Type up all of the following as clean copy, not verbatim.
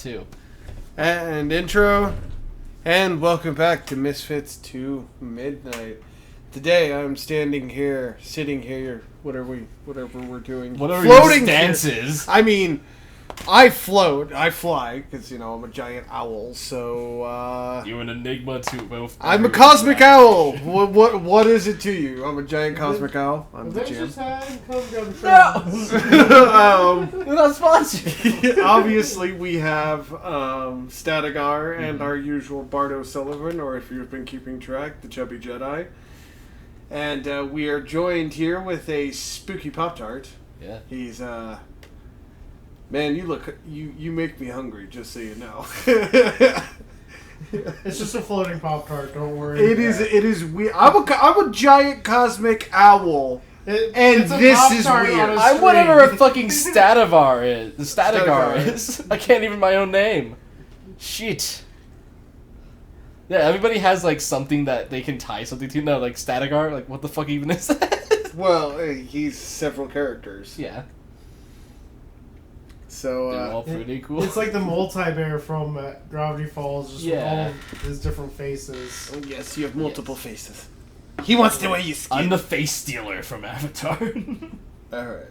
too. And intro, and welcome back to Misfits to Midnight. Today I'm sitting here, whatever we're doing. Whatever floating your stance is. I mean, I fly, because, I'm a giant owl, so, You're an enigma to both. I'm a cosmic owl! What is it to you? I'm a giant cosmic owl. I'm the jam. No! We're not sponsored. Obviously, we have Statigar and our usual Bardo Sullivan, or if you've been keeping track, the Chubby Jedi. And we are joined here with a spooky Pop-Tart. Yeah. He's, man, you make me hungry, just so you know. It's just a floating Pop-Tart, don't worry. It is weird. I'm a giant cosmic owl. And this is weird. I'm whatever a fucking Statigar is. I can't even my own name. Shit. Yeah, everybody has like something that they can tie something to. No, like Statigar. Like, what the fuck even is that? Well, he's several characters. Yeah. So, they're all pretty cool. It's like the multi-bear from Gravity Falls, just with all of his different faces. Oh, yes, you have multiple faces. He wants to wear you skin. I'm the face stealer from Avatar. Alright.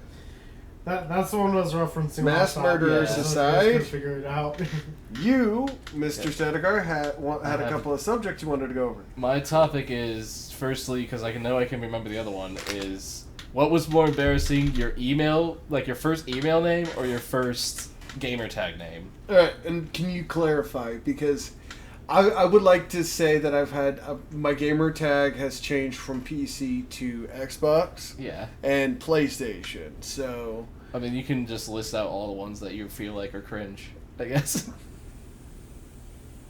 That's the one I was referencing. Mass murderers aside, figure it out. You, Mr. Statigar, had a couple of subjects you wanted to go over. My topic is, firstly, because I know I can remember the other one, is what was more embarrassing, your email, like your first email name, or your first gamer tag name? Alright, and can you clarify? Because I would like to say that I've had my gamer tag has changed from PC to Xbox, and PlayStation. So I mean, you can just list out all the ones that you feel like are cringe, I guess.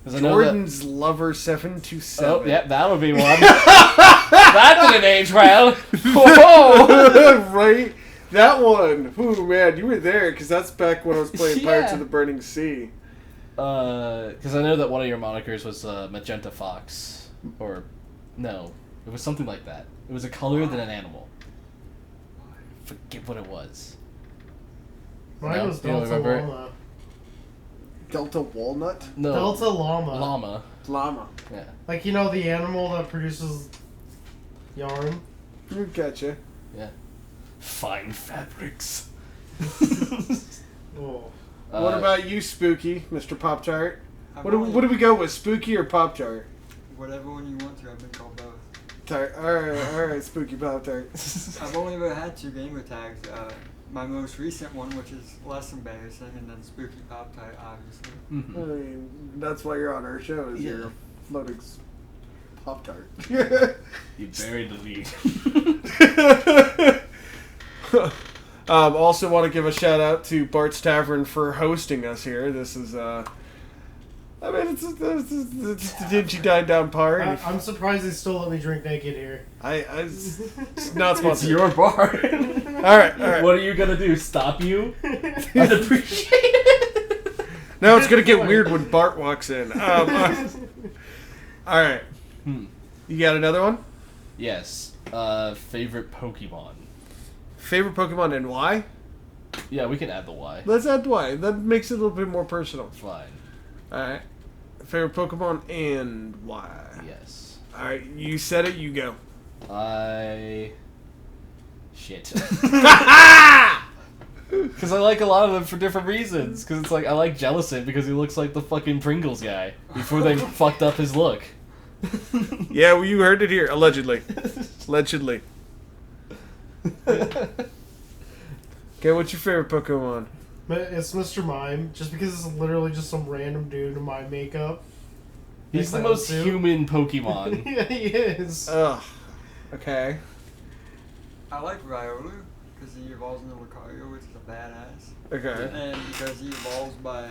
Jordan's Lover 727. Oh, yeah, that would be one. That didn't age well. Whoa! Right, that one. Ooh, man, you were there because that's back when I was playing Pirates of the Burning Sea. Because I know that one of your monikers was Magenta Fox. Or, no. It was something like that. It was a color than an animal. Forget what it was. Mine was Delta Llama. Delta Walnut? No. Delta Llama. Llama. Yeah. Like, the animal that produces yarn? Gotcha. Yeah. Fine fabrics. Oh. What about you, Spooky, Mr. Pop-Tart? What do we go with, Spooky or Pop-Tart? Whatever one you want to. I've been called both. Alright, Spooky Pop-Tart. I've only ever had two gamer tags. My most recent one, which is less embarrassing, and then Spooky Pop-Tart, obviously. Mm-hmm. I mean, that's why you're on our show, is you're a floating Pop-Tart. You buried the lead. Also want to give a shout out to Bart's Tavern for hosting us here. This is, it's the Dingy Dine Down part. I'm surprised they still let me drink naked here. It's not sponsored. It's your bar. Alright. What are you gonna do? Stop you? I'd appreciate it. No, it's gonna get weird when Bart walks in. Alright. You got another one? Yes. Favorite Pokemon. Favorite Pokemon and why? Yeah, we can add the why. Let's add why. That makes it a little bit more personal. Fine. Alright. Favorite Pokemon and why? Yes. Alright, you said it, you go. Shit. Because I like a lot of them for different reasons. Because it's like, I like Jellicent because he looks like the fucking Pringles guy. Before they fucked up his look. Yeah, well, you heard it here. Allegedly. Okay, what's your favorite Pokemon? It's Mr. Mime, just because it's literally just some random dude in mime makeup. He's the most human Pokemon. Yeah, he is. Ugh. Okay. I like Riolu, because he evolves into Lucario, which is a badass. Okay. And because he evolves by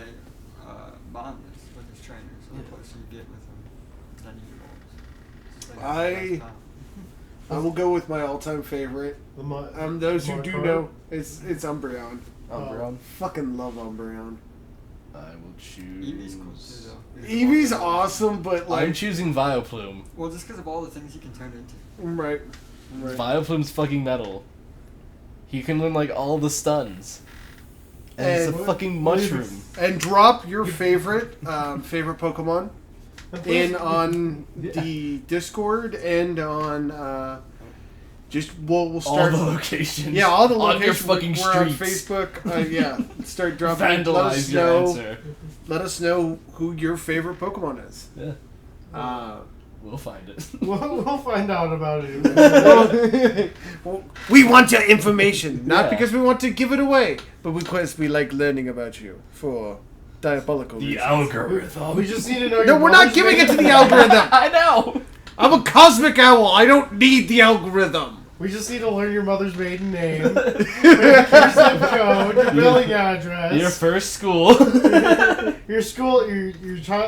bondness with his trainer, so the closer you get with him, then he evolves. I will go with my all-time favorite. Those who do know, it's Umbreon. Umbreon? Fucking love Umbreon. I will choose... Eevee's cool too, though. Eevee's awesome, but like... I'm choosing Vileplume. Well, just because of all the things he can turn into. Right. Vileplume's fucking metal. He can learn like all the stuns. And it's a fucking mushroom. And drop your favorite Pokemon in on the Discord and on we'll start all the locations. Yeah, all the on locations. your fucking We're on streets. Facebook. Yeah, start dropping. Vandalize your answer. Let us know who your favorite Pokemon is. Yeah. We'll find it. We'll find out about it. We want your information, not Yeah. because we want to give it away, but because we like learning about you for diabolical The reasons. algorithm. We just need to know. No, your we're not mother's giving it to name. the algorithm. I know. I'm a cosmic owl. I don't need the algorithm. We just need to learn your mother's maiden name, your zip code, your billing address, Your first school. your school, your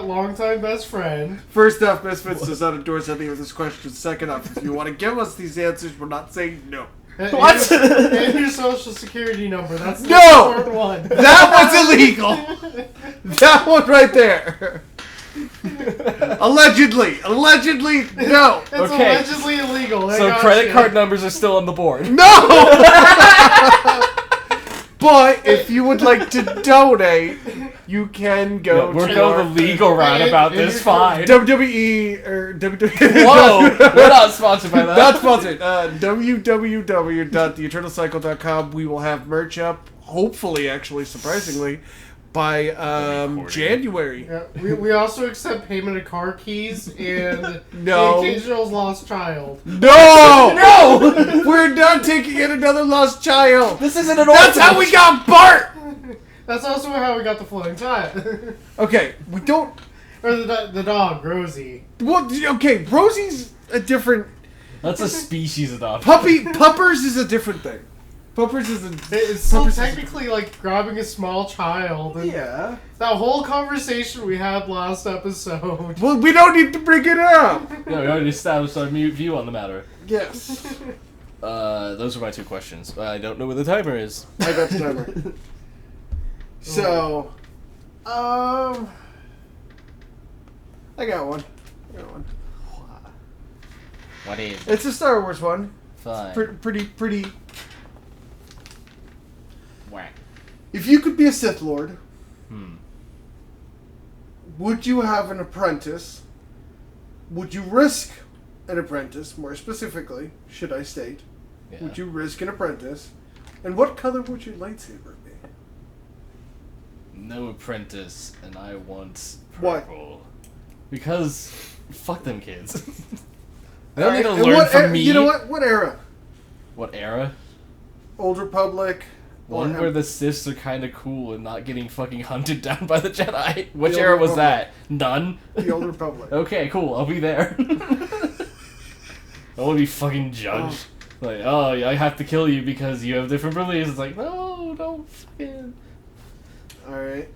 longtime best friend. First off, Misfits does not endorse any of this question. Second off, if you want to give us these answers, we're not saying no. What? And your social security number. That's the No! important one. That was illegal. That one right there. Allegedly, no. It's Okay. allegedly illegal. I So got credit you. card numbers are still on the board. No! But if you would like to donate, you can go We're to going our the legal route about and this. you're Fine. WWE or WWE. Whoa, we're not sponsored by that. Not sponsored. www.theeternalcycle.com. We will have merch up, hopefully, actually, surprisingly, by January. Yeah, we also accept payment of car keys and No. the occasional lost child. No! No! We're not taking in another lost child. This isn't an That's how we got Bart! That's also how we got the floating child. Okay, we don't... Or the dog, Rosie. Well, okay, Rosie's a different... That's a species adoption. Puppers is a different thing. Puppers is a... It's still Puppers is- technically like grabbing a small child. And Yeah. that whole conversation we had last episode. Well, we don't need to bring it up. No, we already established our view on the matter. Yes. Those are my two questions. I don't know where the timer is. I got the timer. So, I got one. What is? It's a Star Wars one. Fine. Pretty. Whack. If you could be a Sith Lord, Hmm. would you have an apprentice? Would you risk an apprentice, more specifically, should I state? Yeah. Would you risk an apprentice? And what color would your lightsaber be? No apprentice, and I want Why? purple. Because fuck them kids. They don't need to Alright, and learn what from me. You know what? What era? What era? Old Republic. One or where the Siths are kind of cool and not getting fucking hunted down by the Jedi. Which The era Old was Republic. that? None? The Old Republic. Okay, cool. I'll be there. I want to be fucking judged. Like, oh, yeah, I have to kill you because you have different beliefs. It's like, no, don't fucking... Alright.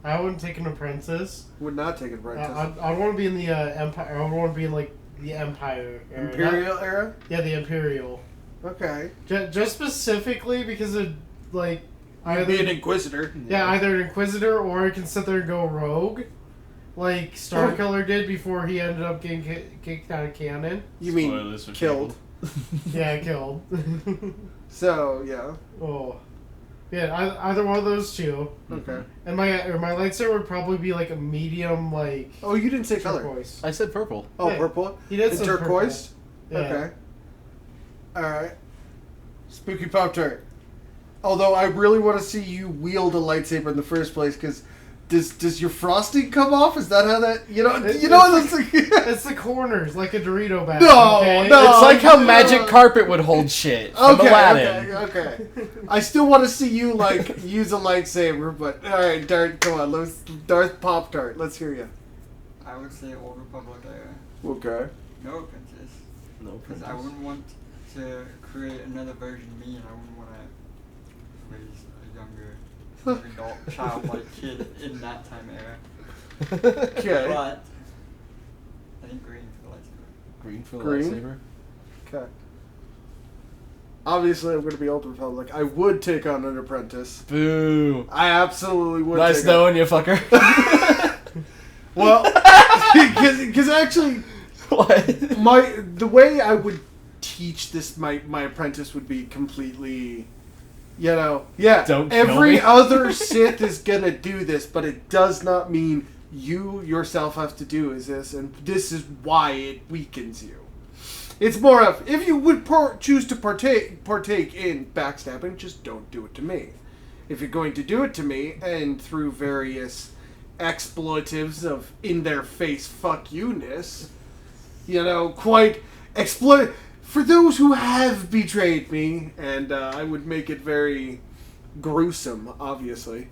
I wouldn't take an apprentice. Would not take an apprentice. I'd want to be in the Empire. I would want to be in like the Empire era. Imperial era? Yeah, the Imperial. Okay. Just specifically because of like I'd be an Inquisitor. yeah, either an Inquisitor or I can sit there and go rogue, like Starkiller did before he ended up getting kicked out of canon. You mean Spoilers for killed. Yeah, killed. So, yeah. Oh, yeah, either one of those two. Okay. And my lightsaber would probably be like a medium, like Oh, you didn't say color. turquoise. I said purple. Oh, Yeah. purple? He did And say turquoise? purple. Yeah. Okay. Alright. Spooky Pop-Tart. Although I really want to see you wield a lightsaber in the first place, because does your frosting come off? Is that how that... You know that's like... It's the corners, like a Dorito bag. No, okay? no. It's like how no. magic carpet would hold shit from Aladdin. Okay. I still want to see you, like, use a lightsaber, but... Alright, Darth, come on. Darth Pop-Tart, let's hear you. I would say Old Republic era. Okay. No apprentice. No Because I wouldn't want to create another version of me, and I wouldn't want to raise a younger adult, childlike kid in that time era. Okay. But I think green for the lightsaber. Green for the Green? lightsaber? Okay. Obviously, I'm going to be Old Republic. I would take on an apprentice. Boo. I absolutely would. Nice take knowing you, fucker. Well, because actually, What? the way I would teach this. My apprentice would be completely, yeah. Don't kill every me. other Sith is gonna do this, but it does not mean you yourself have to do this, and this is why it weakens you. It's more of, if you would choose to partake in backstabbing, just don't do it to me. If you're going to do it to me, and through various expletives of in-their-face fuck you-ness, quite exploit for those who have betrayed me, and I would make it very gruesome, obviously.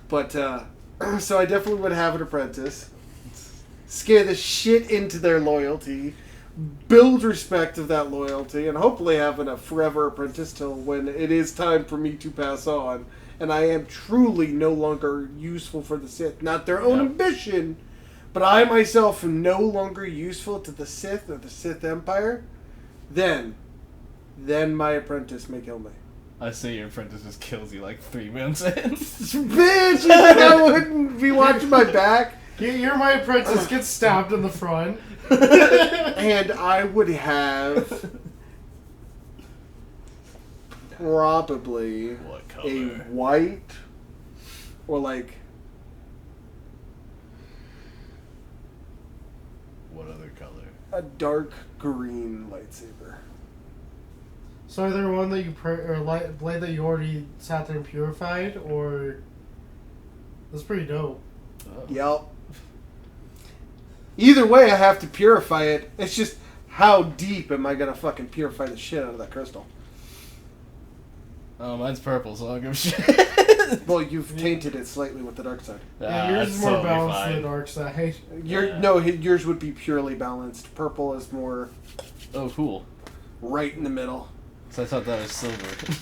But, so I definitely would have an apprentice. Scare the shit into their loyalty. Build respect of that loyalty, and hopefully having a forever apprentice till when it is time for me to pass on, and I am truly no longer useful for the Sith. Not their own ambition, but I myself am no longer useful to the Sith or the Sith Empire. Then my apprentice may kill me. I say your apprentice just kills you like 3 months in. Bitch, you think I wouldn't be watching my back? You're my apprentice, gets stabbed in the front. And I would have probably What color? a white or like What other color? a dark green lightsaber. So are there one that you blade that you already sat there and purified, or that's pretty dope. Oh. Yep. Either way, I have to purify it. It's just how deep am I gonna fucking purify the shit out of that crystal? Oh, mine's purple, so I don't give a shit. Well, you've tainted it slightly with the dark side. Yeah, yours that's is more totally balanced fine. than the dark side. Yours would be purely balanced. Purple is more Oh, cool. right in the middle. So I thought that was silver.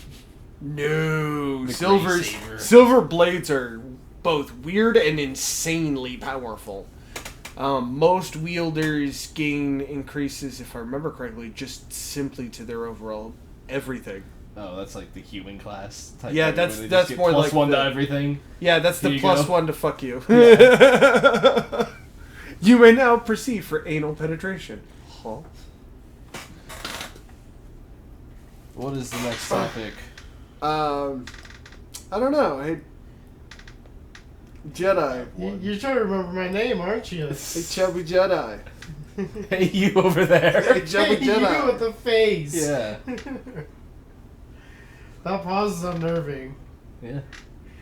No, The silver blades are both weird and insanely powerful. Most wielders gain increases, if I remember correctly, just simply to their overall everything. Oh, that's like the human class type. Yeah, thing, that's- where they that's just get more plus like one the- to everything. Yeah, that's Here the you plus go. one to fuck you. You may now proceed for anal penetration. Huh? What is the next topic? I don't know. Hey, Jedi. You're trying to remember my name, aren't you? Hey, chubby Jedi. Hey, you over there. Hey, chubby Hey, you Jedi. with the face. Yeah. That pause is unnerving. Yeah.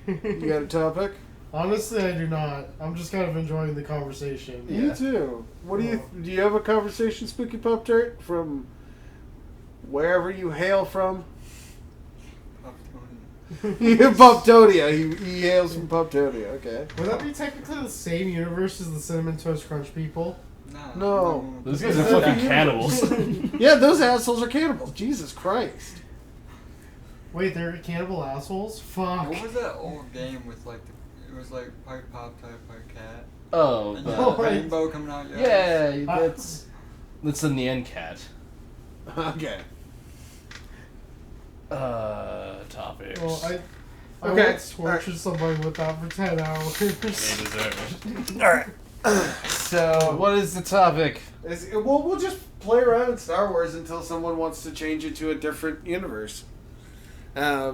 You got a topic? Honestly, I do not. I'm just kind of enjoying the conversation. Yeah. Me too. What do you have a conversation, Spooky Pup Tart, from wherever you hail from? Poptonia. He hails from Poptonia. Okay. Would that be technically the same universe as the Cinnamon Toast Crunch people? No. Those guys are Yeah. fucking cannibals. Yeah, those assholes are cannibals. Jesus Christ. Wait, they're cannibal assholes? Fuck. What was that old game with like it was like part pop type, part cat, Oh, and the, you had right. rainbow coming out your eyes? yeah, that's the Nyan cat. Okay. Topics. Well, I Okay. once tortured somebody with that for 10 hours. They deserve it. Alright. So, What is the topic? we'll just play around in Star Wars until someone wants to change it to a different universe. I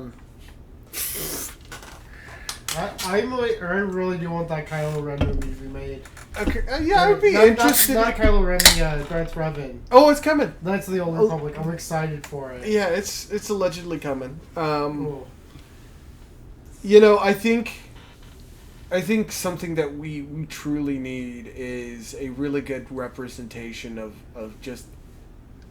really do want that Kylo Ren movie remade. Okay. Yeah, I would be Not- interested. Not Kylo Ren, Grant Revan. Oh, it's coming. That's the Old Republic. I'm excited for it. Yeah, it's allegedly coming. Cool. I think something that we truly need is a really good representation of just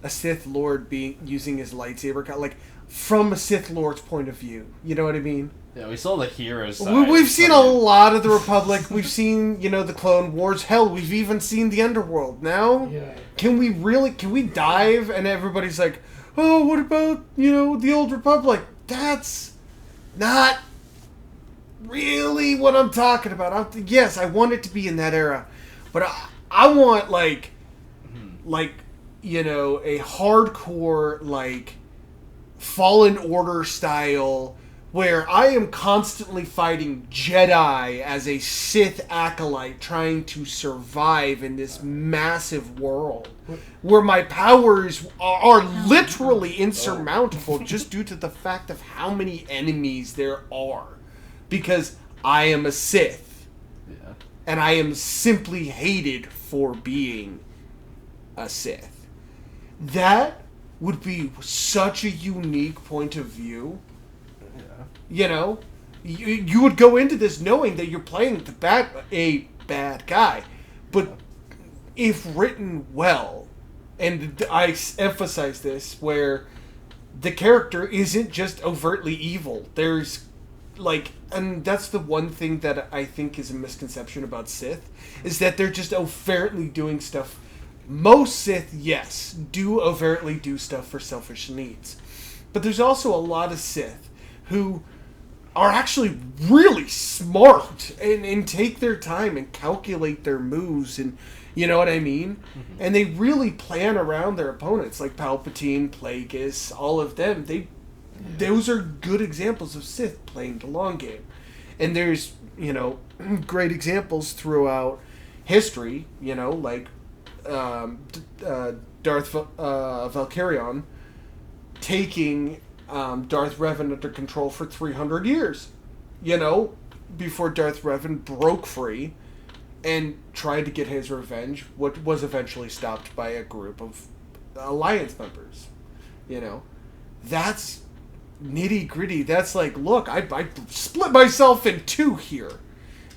a Sith Lord using his lightsaber, like from a Sith Lord's point of view. You know what I mean? Yeah, we saw the hero side. We've seen a lot of the Republic. We've seen, the Clone Wars. Hell, we've even seen the Underworld. Now, Yeah. can we dive? And everybody's like, oh, what about, the Old Republic? That's not really what I'm talking about. Yes, I want it to be in that era. But I want, a hardcore, Fallen Order style where I am constantly fighting Jedi as a Sith acolyte trying to survive in this massive world, where my powers are literally insurmountable just due to the fact of how many enemies there are. Because I am a Sith. Yeah. And I am simply hated for being a Sith. That would be such a unique point of view. Yeah. You know, you would go into this knowing that you're playing a bad guy, but if written well, and I emphasize this, where the character isn't just overtly evil. There's and that's the one thing that I think is a misconception about Sith, is that they're just overtly doing stuff. Most Sith, yes, do overtly do stuff for selfish needs. But there's also a lot of Sith who are actually really smart and take their time and calculate their moves, and you know what I mean? Mm-hmm. And they really plan around their opponents, like Palpatine, Plagueis, all of them. Those are good examples of Sith playing the long game. And there's, great examples throughout history, like Darth Valkyrion taking Darth Revan under control for 300 years, before Darth Revan broke free and tried to get his revenge, what was eventually stopped by a group of Alliance members. That's nitty-gritty. That's like, look, I split myself in two here.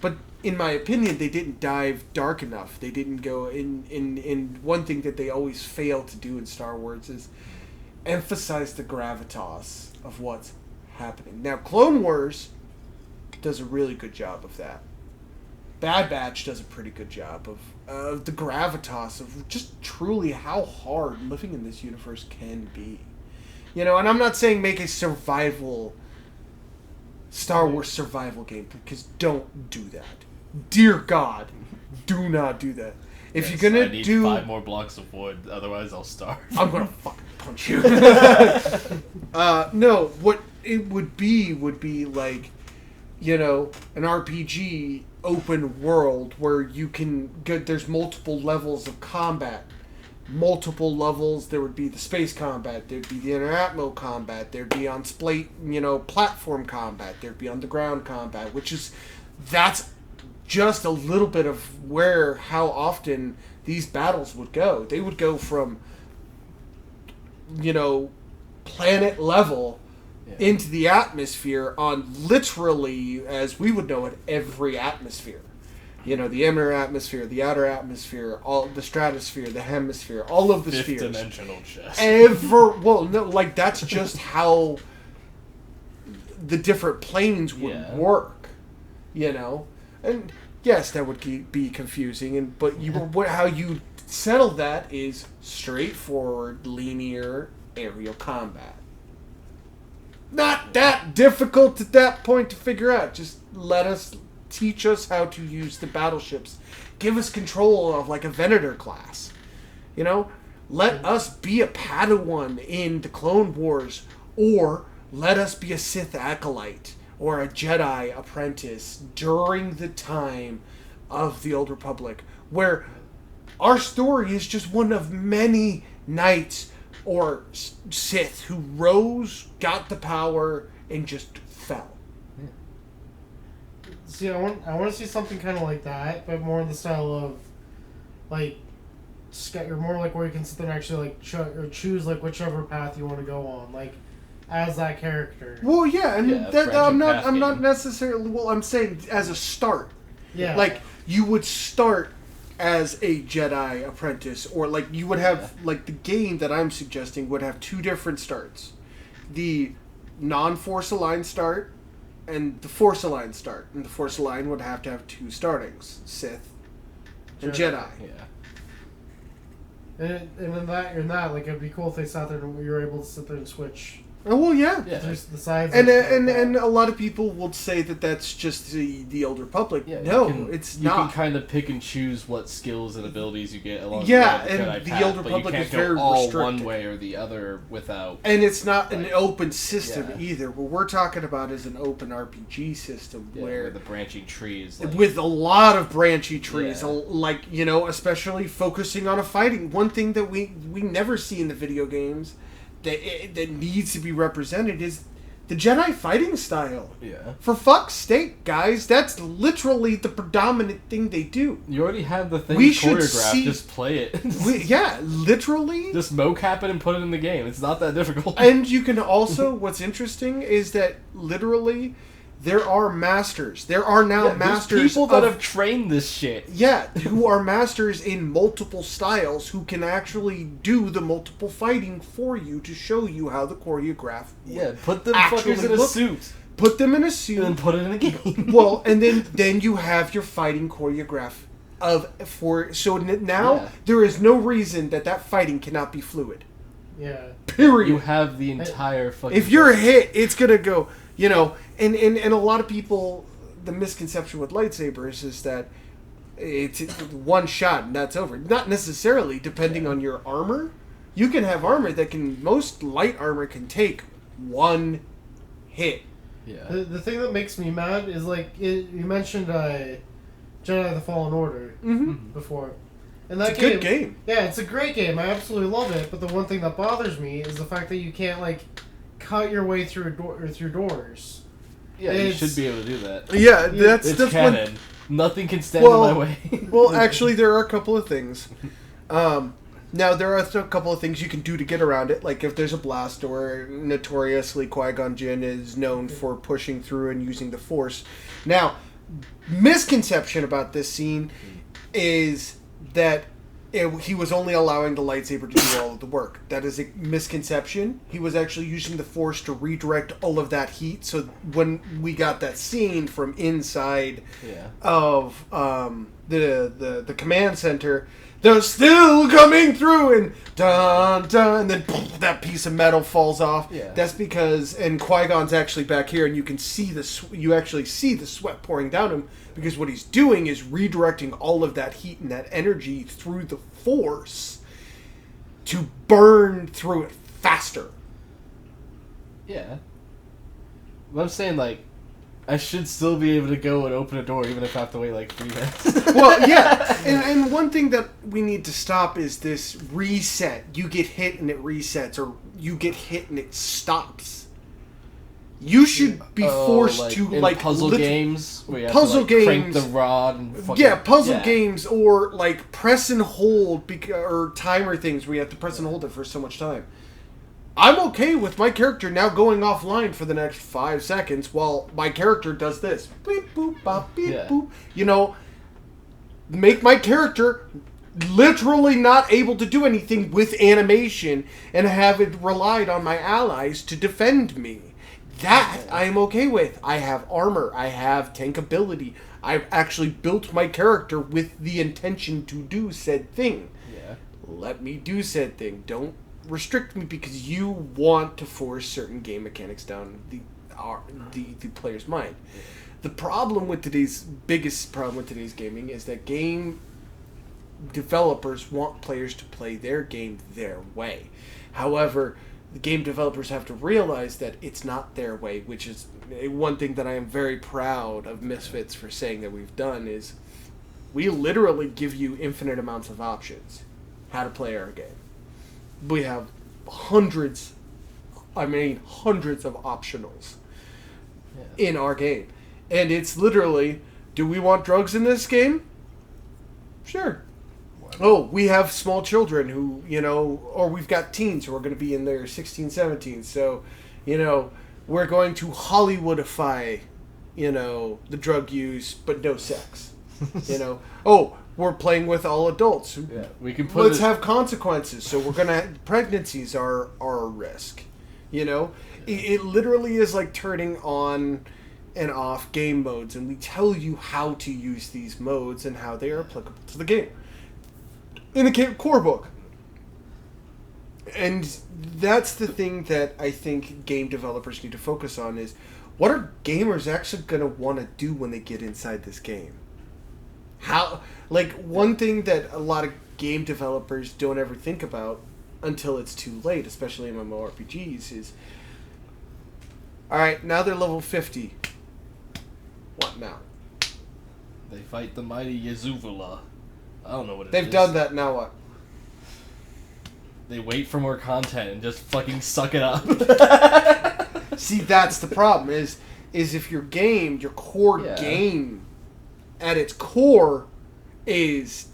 But in my opinion, they didn't dive dark enough. They didn't go in one thing that they always fail to do in Star Wars is emphasize the gravitas of what's happening. Now, Clone Wars does a really good job of that. Bad Batch does a pretty good job of the gravitas of just truly how hard living in this universe can be. And I'm not saying make a Star Wars survival game, because don't do that. Dear God, do not do that. If you're gonna I need 5 more blocks of wood, otherwise I'll starve. I'm gonna fucking punch you. No, what it would be like, an RPG open world where you can get, there's multiple levels of combat. Multiple levels. There would be the space combat, there'd be the inter-atmo combat, there'd be on platform combat, there'd be on the ground combat, that's just a little bit of how often these battles would go. They would go from planet level into the atmosphere on literally, as we would know it, every atmosphere. The inner atmosphere, the outer atmosphere, all the stratosphere, the hemisphere, all of the spheres. Fifth-dimensional chess. That's just how the different planes would work, And yes, that would be confusing, but how you settle that is straightforward, linear aerial combat. Not that difficult at that point to figure out. Just teach us how to use the battleships. Give us control of a Venator class. Let us be a Padawan in the Clone Wars, or let us be a Sith acolyte or a Jedi apprentice during the time of the Old Republic, where our story is just one of many knights or Sith who rose, got the power, and just fell. See, I want to see something kind of like that, but more in the style of, or more where you can sit there and actually choose whichever path you want to go on, as that character. Well, yeah, and I'm not necessarily. Well, I'm saying as a start. Yeah. You would start as a Jedi apprentice, or you would have the game that I'm suggesting would have 2 different starts: the non-Force aligned start and the Force aligned start. And the Force aligned would have to have 2 startings: Sith and Jedi. Yeah. And in that, it'd be cool if they sat there and you were able to sit there and switch Oh, well, yeah. Yeah. There's the sides. And a lot of people will say that that's just the Old Republic. Yeah, No, it's not. You can kind of pick and choose what skills and abilities you get along Yeah, the and Jedi the path, Old but Republic you can't is go very all restricted. one way or the other without. And it's not an Like, open system yeah. either. What we're talking about is an open RPG system where the branching trees, like, with a lot of branchy trees, Yeah. like, you know, especially focusing on a fighting. One thing that we never see in the video games that needs to be represented is the Jedi fighting style. yeah. For fuck's sake, guys, that's literally the predominant thing they do. You already have the thing We should choreographed. see- Just play it. Yeah, literally. Just mocap it and put it in the game. It's not that difficult. And you can also, what's interesting is that literally there are masters. There are now Yeah, there's masters people that of have trained this shit. Yeah, who are masters in multiple styles who can actually do the multiple fighting for you to show you how the choreograph would Yeah, put them actually fuckers in a look. suit Put them in a and then suit. put it in a game. Well, and then you have your fighting choreograph now Yeah. there is no reason that fighting cannot be fluid. Yeah. Period. You have the entire fucking. If you're hit, it's gonna go. You know, and a lot of people, the misconception with lightsabers is that it's one shot and that's over. Not necessarily, depending on your armor. You can have armor that can, most light armor can take one hit. Yeah. The thing that makes me mad is you mentioned Jedi: The Fallen Order before. And that It's a good game. Yeah, it's a great game. I absolutely love it. But the one thing that bothers me is the fact that you can't cut your way through a door or through doors. Yeah, you It's- should be able to do that. Yeah, that's It's that's canon. one. Nothing can stand in my way. Well, actually, there are a couple of things. Now, there are a couple of things you can do to get around it. Like, if there's a blast door, notoriously, Qui-Gon Jinn is known for pushing through and using the Force. Now, misconception about this scene is that he was only allowing the lightsaber to do all of the work. That is a misconception. He was actually using the Force to redirect all of that heat. So when we got that scene from inside Yeah. of the command center, they're still coming through, and dun dun, and then that piece of metal falls off. Yeah. That's because, and Qui-Gon's actually back here, and you can see you actually see the sweat pouring down him, because what he's doing is redirecting all of that heat and that energy through the Force to burn through it faster. Yeah. But I'm saying, I should still be able to go and open a door even if I have to wait 3 minutes. Well, yeah, and one thing that we need to stop is this reset. You get hit and it resets, or you get hit and it stops. You should be forced to in puzzle games where you have puzzle to crank games. the rod and fucking, Puzzle games, or press and hold or timer things where you have to press and hold it for so much time. I'm okay with my character now going offline for the next 5 seconds while my character does this. Beep, boop, bop, beep, Yeah. boop. You know, make my character literally not able to do anything with animation and have it relied on my allies to defend me. That I am okay with. I have armor. I have tank ability. I've actually built my character with the intention to do said thing. Yeah. Let me do said thing. Don't restrict me because you want to force certain game mechanics down the player's mind. The problem with biggest problem with today's gaming is that game developers want players to play their game their way. However, the game developers have to realize that it's not their way, which is one thing that I am very proud of Misfits for saying that we've done is we literally give you infinite amounts of options how to play our game. We have hundreds of optionals in our game. And it's literally, do we want drugs in this game? Sure. Oh, we have small children who, or we've got teens who are going to be in their 16, 17. So, we're going to Hollywoodify, the drug use, but no sex. Oh, we're playing with all adults. Yeah, we can put Let's have consequences. So we're going to, pregnancies are a risk. It literally is like turning on and off game modes, and we tell you how to use these modes and how they are applicable to the game. In the core book, And that's the thing that I think game developers need to focus on is what are gamers actually going to want to do when they get inside this game? How, like, one thing that a lot of game developers don't ever think about until it's too late, especially in MMORPGs, is, alright, now they're level 50. What now? They fight the mighty Yazuvula. I don't know what it is. They've done that, now what? They wait for more content and just fucking suck it up. See, that's the problem, is if your game, your core Yeah. game, at its core, has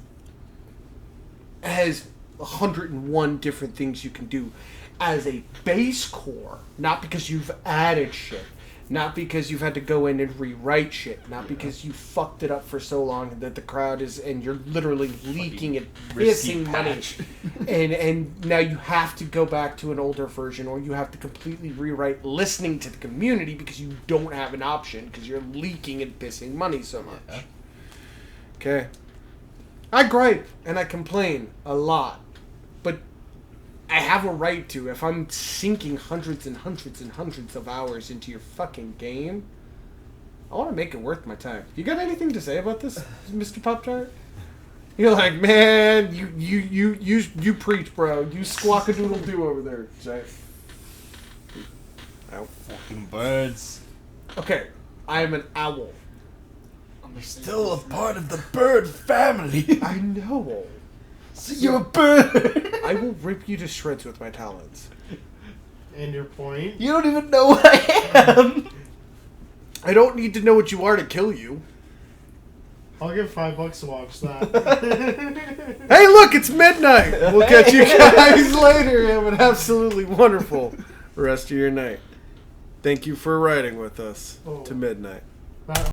101 different things you can do as a base core, not because you've added shit, not because you've had to go in and rewrite shit, not because you fucked it up for so long that the crowd is, and you're literally leaking it, risky pissing money, patch. and now you have to go back to an older version, or you have to completely rewrite listening to the community because you don't have an option because you're leaking and pissing money so much. Yeah. Okay. I gripe and I complain a lot, but I have a right to. If I'm sinking hundreds and hundreds and hundreds of hours into your fucking game, I want to make it worth my time. You got anything to say about this, Mr. Pop-Tart? You're like, man, you preach, bro. You squawk-a-doodle-doo over there, Jay. Ow. Fucking birds. Okay, I am an owl. You're still a part of the bird family. I know. So you're a bird. I will rip you to shreds with my talons. And your point? You don't even know what I am. I don't need to know what you are to kill you. I'll give $5 to watch that. Hey, look, it's midnight. We'll catch you guys later. Have an absolutely wonderful rest of your night. Thank you for riding with us to midnight.